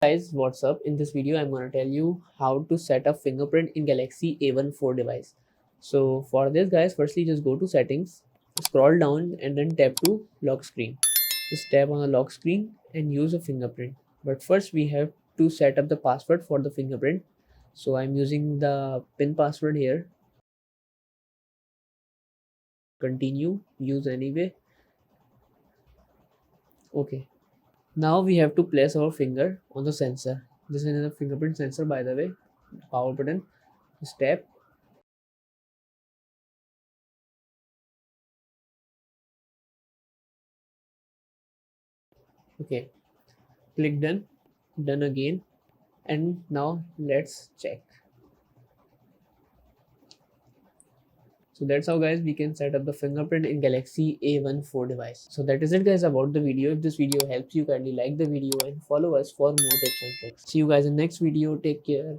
Guys, what's up? In this video I'm going to tell you how to set up fingerprint in Galaxy A14 device. So for this guys, firstly just go to settings, scroll down and then tap to lock screen. Just tap on the lock screen and use a fingerprint. But first we have to set up the password for the fingerprint. So I'm using the pin password here. Continue, use anyway. Okay. Now we have to place our finger on the sensor. This is a fingerprint sensor, by the way. Power button. Just tap. Okay. Click done. Done again. And now let's check. So that's how guys we can set up the fingerprint in Galaxy A14 device. So that is it guys about the video. If this video helps you, kindly like the video and follow us for more tips and tricks. See you guys in next video. Take care.